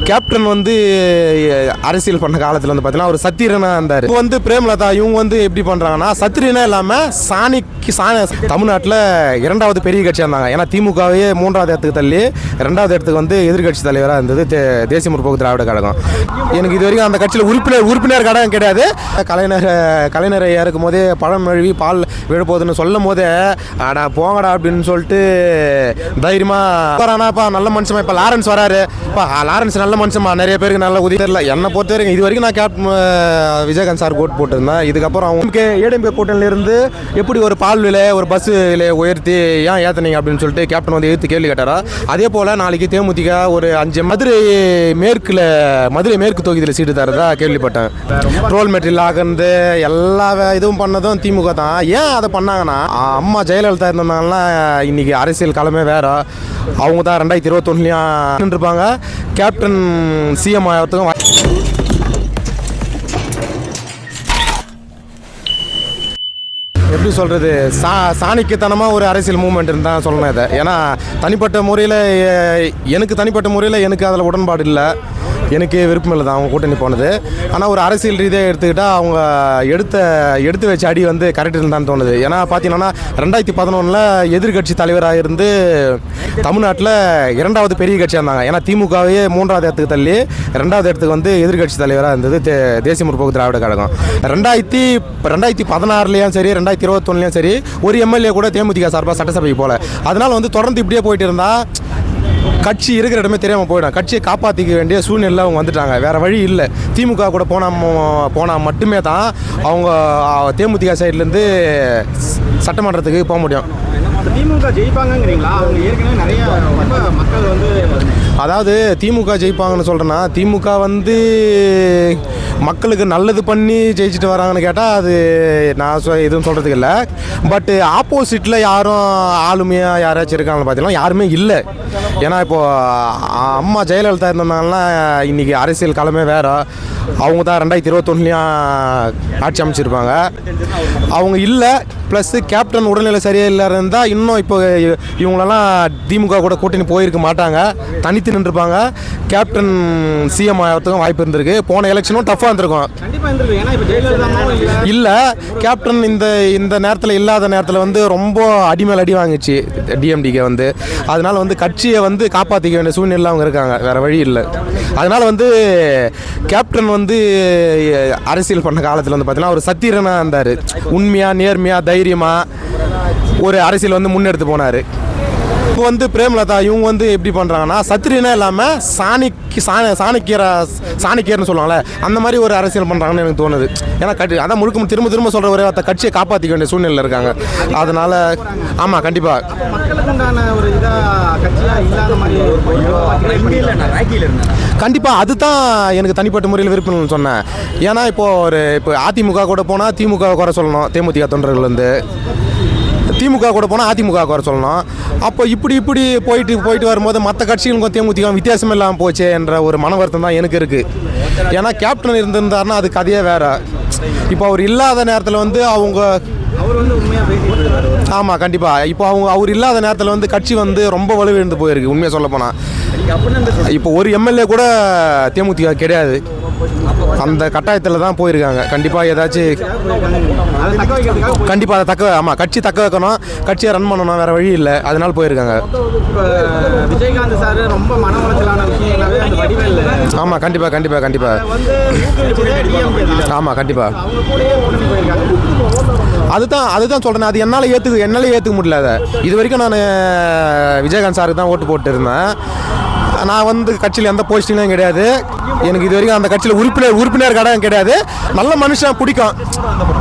Captain வந்து அரசியல் பண்ண காலத்தில் வந்து பார்த்தீங்கன்னா ஒரு சத்திரனாக இருந்தார். இப்போ வந்து பிரேமலதா இவங்க வந்து எப்படி பண்ணுறாங்கன்னா சத்திரியனா இல்லாமல் தமிழ்நாட்டில் 2வது பெரிய கட்சியாக இருந்தாங்க. ஏன்னா திமுகவே 3வது இடத்துக்கு தள்ளி 2வது இடத்துக்கு வந்து எதிர்கட்சி தலைவராக இருந்தது தேசிய முற்போக்கு திராவிட கழகம். எனக்கு இது வரைக்கும் அந்த கட்சியில் உறுப்பினர் கழகம் கிடையாது. கலைஞரை இருக்கும் போதே பழம் நழுவி பால் விழப்போகுதுன்னு சொல்லும் போதே அடா போங்கடா அப்படின்னு சொல்லிட்டு தைரியமாக வரானாப்பா நல்ல மனுஷமா. இப்போ லாரன்ஸ் வராரு, இப்போ லாரன்ஸ் நல்ல மனுஷமா, நிறைய பேருக்கு நல்ல உதவி தெரியல. என்னை பொறுத்த வரைக்கும் இது வரைக்கும் நான் விஜயகாந்த் சார் ஓட்டு போட்டிருந்தேன். இதுக்கப்புறம் அவங்க ஏடிஎம்கே கூட்டணியிலிருந்து எப்படி ஒரு பால் விலை ஒரு பஸ் விலையை உயர்த்தி ஏன் ஏற்றுனீங்க அப்படின்னு சொல்லிட்டு கேப்டன் வந்து எதிர்த்து கேள்வி கேட்டாரா. அதே போல் நாளைக்கு தேமுதிக ஒரு 5 மதுரை மேற்கு தொகுதியில் சீட்டு தரதா கேள்விப்பட்டேன். ட்ரோல் மெட்டீரியல் ஆகிறது எல்லா இதுவும் பண்ணதும் திமுக தான். ஏன் அதை பண்ணாங்கன்னா அம்மா ஜெயலலிதா இருந்தாங்கன்னா இன்னைக்கு அரசியல் களமே வேற. அவங்க தான் 2021 இருப்பாங்க. கேப்டன் சிஎம் ஆகிறதுக்கும் எப்படி சொல்கிறது சாணிக்குத்தனமாக ஒரு அரசியல் மூவ்மெண்ட் இருந்தால் சொல்லணும் இதை. ஏன்னா எனக்கு தனிப்பட்ட முறையில் எனக்கு அதில் உடன்பாடு இல்லை, எனக்கு விருப்பம் இல்லை தான் அவங்க கூட்டணி போனது. ஆனால் ஒரு அரசியல் ரீதியாக எடுத்துக்கிட்டால் அவங்க எடுத்து வச்ச அடி வந்து கரெக்ட் இருந்தான்னு தோணுது. ஏன்னா பார்த்தீங்கன்னா 2011 எதிர்கட்சி தலைவராக இருந்து தமிழ்நாட்டில் 2வது பெரிய கட்சியாக இருந்தாங்க. ஏன்னா திமுகவே 3வது இடத்துக்கு தள்ளி 2வது இடத்துக்கு வந்து எதிர்கட்சி தலைவராக இருந்தது தேசிய முற்போக்கு திராவிட கழகம். 2016 சரி 2021 சரி ஒரு எம்எல்ஏ கூட தேமுதிக சார்பாக சட்டசபைக்கு போகல. அதனால் வந்து தொடர்ந்து இப்படியே போயிட்டு இருந்தால் கட்சி இருக்கிற இடமே தெரியாமல் போயிடும். கட்சியை காப்பாற்றிக்க வேண்டிய சூழ்நிலை அவங்க வந்துட்டாங்க. வேறு வழி இல்லை. திமுக கூட போனால் மட்டுமே தான் அவங்க தேமுதிக சைட்லேருந்து சட்டமன்றத்துக்கு போக முடியும். திமுக ஜெயிப்பாங்கிறீங்களா? அவங்க ஏற்கனவே நிறைய மக்கள் வந்து அதாவது திமுக ஜெயிப்பாங்கன்னு சொல்கிறேன்னா திமுக வந்து மக்களுக்கு நல்லது பண்ணி ஜெயிச்சுட்டு வராங்கன்னு கேட்டால் அது நான் எதுவும் சொல்கிறதுக்கு இல்லை. பட்டு ஆப்போசிட்டில் யாரும் ஆளுமையாக யாராச்சும் இருக்காங்கன்னு பார்த்தீங்கன்னா யாருமே இல்லை. ஏன்னா இப்போது அம்மா ஜெயலலிதா இருந்தாங்கன்னா இன்றைக்கி அரசியல் களமே வேறு. அவங்க தான் 2021 ஆட்சி அமைச்சிருப்பாங்க. அவங்க இல்லை. ப்ளஸ்ஸு கேப்டன் உடல்நிலை சரியாக இல்லை இருந்தால் இன்னும் இப்போ இவங்களெல்லாம் திமுக கூட கூட்டணி போயிருக்க மாட்டாங்க, தனித்து நின்றுப்பாங்க. கேப்டன் சிஎம் ஆகிறதுக்கும் வாய்ப்பு இருந்திருக்கு. போன எலெக்ஷனும் டஃப்பாக இருந்திருக்கும். இல்லை கேப்டன் இந்த நேரத்தில் இல்லாத நேரத்தில் வந்து ரொம்ப அடிமேல் அடி வாங்கிச்சு டிஎம்டிகே வந்து. அதனால் வந்து கட்சியை வந்து காப்பாற்றிக்க வேண்டிய சூழ்நிலை அவங்க இருக்காங்க. வேறு வழி இல்லை. அதனால் வந்து கேப்டன் வந்து அரசியல் பண்ண காலத்தில் வந்து பார்த்தீங்கன்னா ஒரு சத்திரனாக இருந்தார். உண்மையாக நேர்மையாக தைரியமாக ஒரு அரசியல் வந்து முன்னெடுத்து போனார். இப்போ வந்து பிரேமலதா இவங்க வந்து எப்படி பண்ணுறாங்கன்னா சத்திரியனா இல்லாமல் சாணிக்கியர்னு சொல்லுவாங்கள்ல, அந்த மாதிரி ஒரு அரசியல் பண்ணுறாங்கன்னு எனக்கு தோணுது. ஏன்னா அதான் முழுக்க திரும்ப சொல்கிற ஒரே வார்த்தை கட்சியை காப்பாற்றிக்க வேண்டிய சூழ்நிலையில் இருக்காங்க. அதனால் ஆமாம் கண்டிப்பாக கண்டிப்பாக அதுதான் எனக்கு தனிப்பட்ட முறையில் விருப்பம்னு சொன்னேன். ஏன்னா இப்போ அதிமுக கூட போனால் திமுக குறை சொல்லணும், தேமுதிக தொண்டர்கள் வந்து திமுக கூட போனால் அதிமுக குறை சொல்லணும். அப்போ இப்படி போயிட்டு வரும்போது மற்ற கட்சிகளுக்கும் தேமுதிக வித்தியாசம் இல்லாமல் போச்சு என்ற ஒரு மன வருத்தம் தான் எனக்கு இருக்குது. ஏன்னா கேப்டன் இருந்திருந்தாருன்னா அது கதையே வேறு. இப்போ அவர் இல்லாத நேரத்தில் வந்து ஆமாம் கண்டிப்பாக இப்போ அவர் இல்லாத நேரத்தில் வந்து கட்சி வந்து ரொம்ப வலுவிழந்து போயிருக்கு. உண்மையாக சொல்ல போனால் இப்போ ஒரு எம்எல்ஏ கூட தேமுதிக கிடையாது. அந்த கட்டாயத்தில் தான் போயிருக்காங்க. கண்டிப்பாக ஏதாச்சும் கண்டிப்பாக அதை கட்சி தக்க வைக்கணும், கட்சியை ரன் பண்ணணும், வேறு வழி இல்லை. அதனால போயிருக்காங்க. விஜயகாந்த் சார் ரொம்ப மன உளைச்சலான விஷயம். ஆமாம் கண்டிப்பாக ஆமாம் கண்டிப்பாக அதுதான் சொல்கிறேன். அது என்னால் ஏற்றுக்க முடியல. அதை இது வரைக்கும் நான் விஜயகாந்த் சாருக்கு தான் ஓட்டு போட்டு இருந்தேன். நான் வந்து கட்சியில் எந்த போஸ்டிங்கும் கிடையாது. எனக்கு இது வரைக்கும் அந்த கட்சியில் உறுப்பினர் கழகம் கிடையாது. நல்ல மனுஷன் பிடிக்கும்.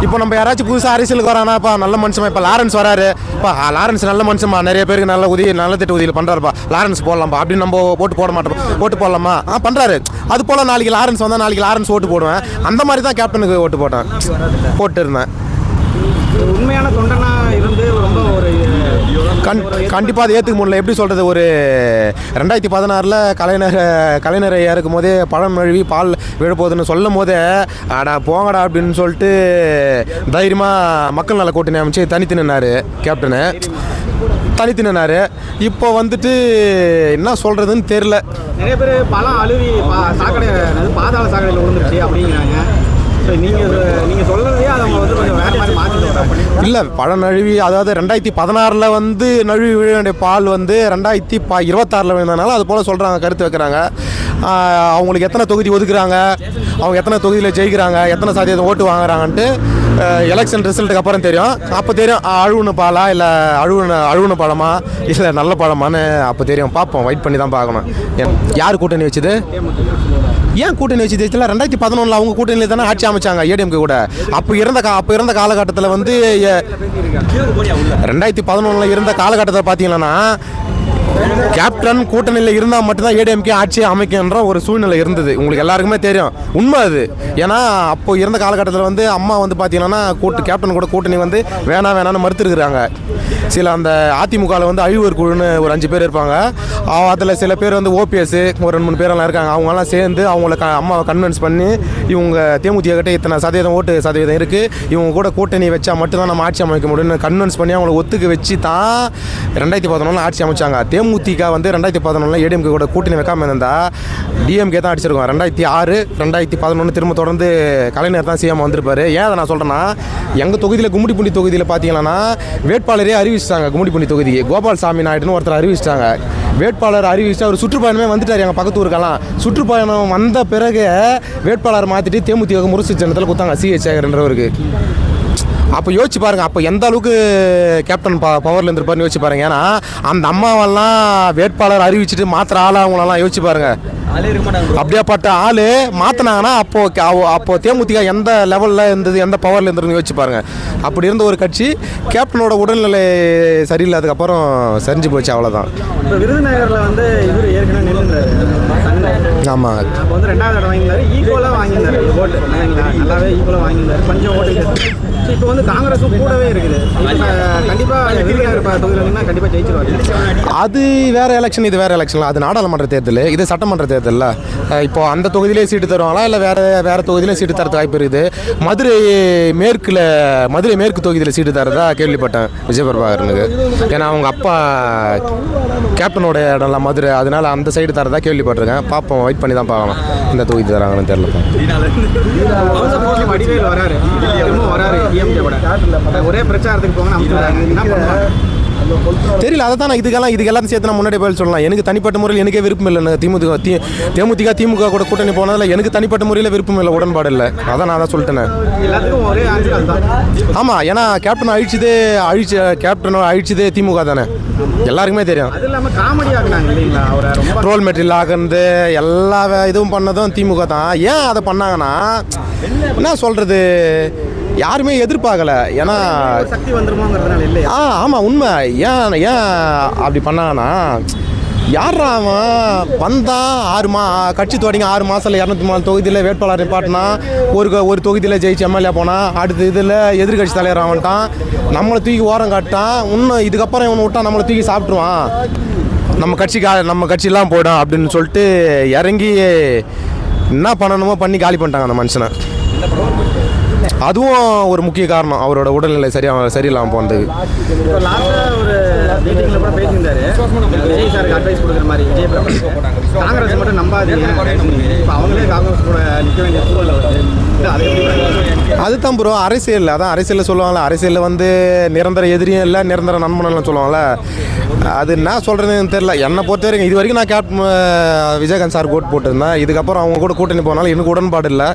இப்போ நம்ம யாராச்சும் புதுசாக அரசியலுக்கு வரானாப்பா நல்ல மனுஷமா. இப்போ லாரன்ஸ் வராரு, இப்போ லாரன்ஸ் நல்ல மனுஷமா, நிறைய பேருக்கு நல்ல திட்ட உதவியில் பண்ணுறாருப்பா, லாரன்ஸ் போடலாம்ப்பா அப்படின்னு நம்ம ஓட்டு போட மாட்டோம். ஓட்டு போடலாமா பண்ணுறாரு. அது போல் நாளைக்கு லாரன்ஸ் வந்தால் நாளைக்கு லாரன்ஸ் ஓட்டு போடுவேன். அந்த மாதிரி தான் கேப்டனுக்கு ஓட்டு போட்டு இருந்தேன். உண்மையான தொண்டனா இருந்து ரொம்ப ஒரு கண்டிப்பாக அதை ஏற்றுக்க முடியல. எப்படி சொல்கிறது, ஒரு 2016 கலைஞரை இருக்கும் போதே பழம் நழுவி பால் விழப்போகுதுன்னு சொல்லும் போதே அடா போங்கடா அப்படின்னு சொல்லிட்டு தைரியமாக மக்கள் நல கூட்டணி அமைச்சு தனித்து நின்னார் கேப்டனு. தனித்து நின்னாரு. இப்போ வந்துட்டு என்ன சொல்கிறதுன்னு தெரில. நிறைய பேர் பழம் அழுவி சாக்கடை பாதாள சாக்கடையில் விழுந்துருச்சு அப்படிங்கிறாங்க. ஸோ நீங்கள் சொல்கிறதே அதை அவங்க வந்து கொஞ்சம் வேறு மாதிரி மாற்றிட்டு வராங்க. இல்லை, பழம் நழுவி, அதாவது 2016 வந்து நழுவி விழ வேண்டிய பால் வந்து 2026 விழுந்ததுனால அது போல் சொல்கிறாங்க, கருத்து வைக்கிறாங்க. அவங்களுக்கு எத்தனை தொகுதி ஒதுக்குறாங்க, அவங்க எத்தனை தொகுதியில் ஜெயிக்கிறாங்க, எத்தனை சதவீதம் ஓட்டு வாங்குறாங்கன்ட்டு எலெக்ஷன் ரிசல்ட்டுக்கு அப்புறம் தெரியும். அப்போ தெரியும் அழுவுன பாலா இல்லை அழுவுன பழமா இல்லை நல்ல பழமான்னு அப்போ தெரியும். பார்ப்போம், வெயிட் பண்ணி தான் பார்க்கணும். யார் கூட்டணி வச்சுது, ஏன் கூட்டணி வச்சு ஜெயிச்சல? 2011 அவங்க கூட்டணியில் தானே ஆட்சி அமைச்சாங்க ஏடிஎம்கே கூட. அப்போ இருந்த காலகட்டத்தில் வந்து 2011 இருந்த காலகட்டத்தில் பார்த்தீங்கன்னா கேப்டன் கூட்டணியில் இருந்தால் மட்டும்தான் ஏடிஎம்கே ஆட்சியை அமைக்கின்ற ஒரு சூழ்நிலை இருந்தது. உங்களுக்கு எல்லாருக்குமே தெரியும், உண்மை அது. ஏன்னா அப்போ இருந்த காலகட்டத்தில் வந்து அம்மா வந்து பார்த்தீங்கன்னா கேப்டன் கூட கூட்டணி வந்து வேணான்னு மறுத்துருக்குறாங்க. சில அந்த அதிமுகவில் வந்து அழிவர் குழுன்னு ஒரு 5 பேர் இருப்பாங்க. அதில் சில பேர் வந்து ஓபிஎஸ் ஒரு 2-3 பேரெல்லாம் இருக்காங்க. அவங்கெல்லாம் சேர்ந்து அவங்கள அம்மாவை கன்வின்ஸ் பண்ணி இவங்க தேமுதிக கிட்ட இத்தனை சதவீதம் இருக்குது, இவங்க கூட கூட்டணி வச்சா மட்டும்தான் நம்ம ஆட்சி அமைக்க முடியும்னு கன்வின்ஸ் பண்ணி அவங்கள ஒத்துக்க வச்சு தான் 2011 ஆட்சி அமைச்சாங்க. தேமுதிக வந்து 2011 ஏடிஎம்கே கூட கூட்டணி வைக்காமல் இருந்தால் டிஎம்கே தான் அடிச்சிருக்கோம். 2006 2011 திரும்ப தொடர்ந்து கலைஞர் தான் சிஎம் வந்திருப்பார். ஏன் அதை நான் சொல்கிறேன்னா, எங்கள் தொகுதியில் கும்மிடிப்பூண்டி தொகுதியில் பார்த்தீங்கன்னா வேட்பாளரே அறிவிச்சிட்டாங்க. கும்மிடிப்பூண்டி தொகுதிக்கு கோபால்சாமி நாயுடுன்னு ஒருத்தர் அறிவிச்சிட்டாங்க. வேட்பாளர் அறிவிச்சு அவர் சுற்றுப்பயணமே வந்துட்டார் எங்கள் பக்கத்து ஊருக்கெல்லாம். சுற்றுப்பயணம் வந்த பிறகு வேட்பாளர் மாற்றிட்டு தேமுதிக முரசு சின்னத்தில் கொடுத்தாங்க சிஹெச் சேகர்ன்றவருக்கு. அப்போ யோசிச்சு பாருங்கள், அப்போ எந்த அளவுக்கு கேப்டன் பவரில் இருந்திருப்பாருன்னு யோசிச்சு பாருங்கள். ஏன்னா அந்த அம்மாவெல்லாம் வேட்பாளர் அறிவிச்சுட்டு மாத்திர ஆள் அவங்களெல்லாம் யோசிச்சு பாருங்கள். அப்படியாப்பட்ட ஆள் மாற்றினாங்கன்னா அப்போ தேமுதிக எந்த லெவலில் இருந்தது, எந்த பவரில் இருந்ததுன்னு யோசிச்சு பாருங்கள். அப்படி இருந்த ஒரு கட்சி கேப்டனோட உடல்நிலை சரியில்லாததுக்கப்புறம் சரிஞ்சு போச்சு, அவ்வளோதான். இப்போ விருதுநகரில் வந்து இவர் ஏற்கனவே நின்றுறாரு. ஆமாம், அப்போ வந்து 2வது இடம் வாங்கியிருந்தாரு, ஈக்குவலாக வாங்கியிருந்தாரு ஓட்டு. நல்லாவே ஈக்குவலாக வாங்கியிருந்தாரு, கொஞ்சம் ஓட்டு. இப்போ வந்து காங்கிரஸும் கூடவே இருக்குது. கண்டிப்பாக விருதுநகர் தொகுதியில் வந்து கண்டிப்பாக ஜெயிச்சிருவாரு. அது வேறு எலெக்ஷன், இது வேறு எலெக்ஷன். அது நாடாளுமன்ற தேர்தல், இது சட்டமன்ற தேர்தல். இப்போ அந்த தொகுதியிலே சீட்டு தருவாங்களா இல்லை வேறு தொகுதியிலே சீட்டு தரது வாய்ப்பு இருக்குது. மதுரை மேற்கு தொகுதியில் சீட்டு தரதா கேள்விப்பட்டேன் விஜயபிரபாகரனுக்கு. ஏன்னா அவங்க அப்பா கேப்டனோட இடம்லாம் மதுரை, அதனால அந்த சைடு தரதா கேள்விப்பட்டிருக்கேன். பார்ப்போம், வெயிட் பண்ணி தான் பார்க்கலாம் இந்த தொகுதி தராங்கன்னு தெரியல. வடிவேல் வராரு, ஒரே பிரச்சாரத்துக்கு போங்க தெரியல. அதை தான் இதுக்கெல்லாம் சேர்த்து நான் முன்னாடி பதில் சொல்லலாம். எனக்கு தனிப்பட்ட முறையில் எனக்கே விருப்பம் இல்லை. திமுக கூட கூட்டணி போனதில் எனக்கு தனிப்பட்ட முறையில் விருப்பம் இல்லை, உடன்பாடு இல்லை. அதான் நான் தான் சொல்லிட்டேன். ஆமாம், ஏன்னா கேப்டன் அழிச்சதே திமுக தானே, எல்லாருக்குமே தெரியும். ட்ரோல் மெட்டீரியல் ஆகுறது எல்லா இதுவும் பண்ணதும் திமுக தான். ஏன் அதை பண்ணாங்கன்னா என்ன சொல்கிறது, யாருமே எதிர்பார்க்கல. ஏன்னா சக்தி வந்துருமோங்கிறதுனால இல்லை. ஆமாம், உண்மை. ஏன் அப்படி பண்ணாங்கன்னா, யாரா அவன் வந்தான் கட்சி தொடங்கி 6 மாதத்தில் 204 தொகுதியில் வேட்பாளர் நிப்பாட்டினா, ஒரு தொகுதியில் ஜெயிச்சு எம்எல்ஏ போனால், அடுத்த இதில் எதிர்கட்சி தலைவர் அவன்ட்டான், நம்மளை தூக்கி ஓரம் காட்டான். இன்னும் இதுக்கப்புறம் இவனை விட்டான் நம்மளை தூக்கி சாப்பிட்ருவான், நம்ம கட்சியெல்லாம் போயிடும் அப்படின்னு சொல்லிட்டு இறங்கி என்ன பண்ணணுமோ பண்ணி காலி பண்ணிட்டாங்க அந்த மனுஷனை. அதுவும் ஒரு முக்கிய காரணம், அவரோட உடல்நிலை சரியில்லாமல் போனதுக்கு. இப்போ லாஸ்ட்டாக ஒரு மீட்டிங்கில் கூட பேசியிருந்தாரு, விஜய் சாருக்கு அட்வைஸ் கொடுக்குற மாதிரி. காங்கிரஸ் மட்டும் நம்பாதீங்க, இப்போ அவங்களே காங்கிரஸ் கூட நிற்க வேண்டிய சூழல் வருது. அதுதான் ப்ரோ அரசியல். அதான் அரசியலில் சொல்லுவாங்களே, அரசியலில் வந்து நிரந்தர எதிரியும் இல்லை, நிரந்தர நண்பனும் சொல்லுவாங்கள்ல. அது என்ன சொல்கிறதுன்னு தெரில. என்னை பொறுத்த வரைக்கும் இது வரைக்கும் நான் விஜயகாந்த் சார் ஓட்டு போட்டிருந்தேன். இதுக்கப்புறம் அவங்க கூட கூட்டணி போனாலும் எனக்கு உடன்பாடு இல்லை.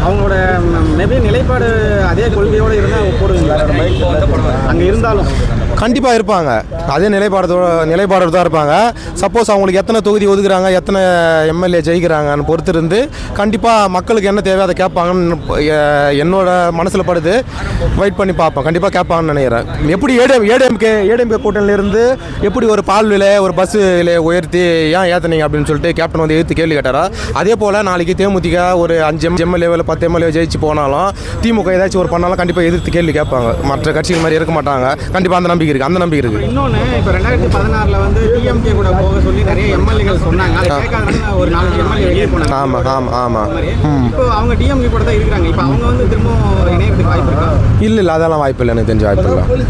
அவங்களோட மேபி நிலைப்பாடு அதே கொள்கையோடு இருந்தால் போடுவீங்களா? அங்கே இருந்தாலும் கண்டிப்பாக இருப்பாங்க, அதே நிலைப்பாடோடு தான் இருப்பாங்க. சப்போஸ் அவங்களுக்கு எத்தனை தொகுதி ஒதுக்குறாங்க, எத்தனை எம்எல்ஏ ஜெயிக்கிறாங்கன்னு பொறுத்து இருந்து கண்டிப்பாக மக்களுக்கு என்ன தேவை அதை கேட்பாங்கன்னு என்னோட மனசில் படுது. வெயிட் பண்ணி பார்ப்போம், கண்டிப்பாக கேட்பாங்கன்னு நினைக்கிறேன். எப்படி ஏடிஎம்கே கூட்டணியிலேருந்து எப்படி ஒரு பால் விலை, ஒரு பஸ் விலையை உயர்த்தி ஏன் ஏற்றுனீங்க அப்படின்னு சொல்லிட்டு கேப்டன் வந்து எதிர்த்து கேள்வி கேட்டாரா, அதே போல் நாளைக்கு தேமுதிக ஒரு 5 எம்எல்ஏ 10 எம்எல்ஏ ஜெயிச்சு போனாலும் திமுக ஏதாச்சும் ஒரு பண்ணாலும் கண்டிப்பாக எதிர்த்து கேள்வி கேட்பாங்க. மற்ற கட்சிகள் மாதிரி இருக்க மாட்டாங்க. கண்டிப்பாக அந்த நம்பிக்கை இருக்குது, அந்த நம்பிக்கை இருக்குது. இன்னொன்று இப்போ 2016 வந்து டிஎம்கே கூட போக சொல்லி நிறைய எம்எல்ஏகள் சொன்னாங்க. அதை கேட்காதனால ஒரு 4 எம்எல்ஏ வெளியே போனாங்க. ஆமாம். இப்போ அவங்க டிஎம்கே கூட தான் இருக்கிறாங்க. இப்போ அவங்க வந்து திரும்ப இணையத்துக்கு வாய்ப்பு இருக்கா? இல்லை அதெல்லாம் வாய்ப்பு இல்லை, எனக்கு தெரிஞ்ச வாய்ப்பு இல்லை.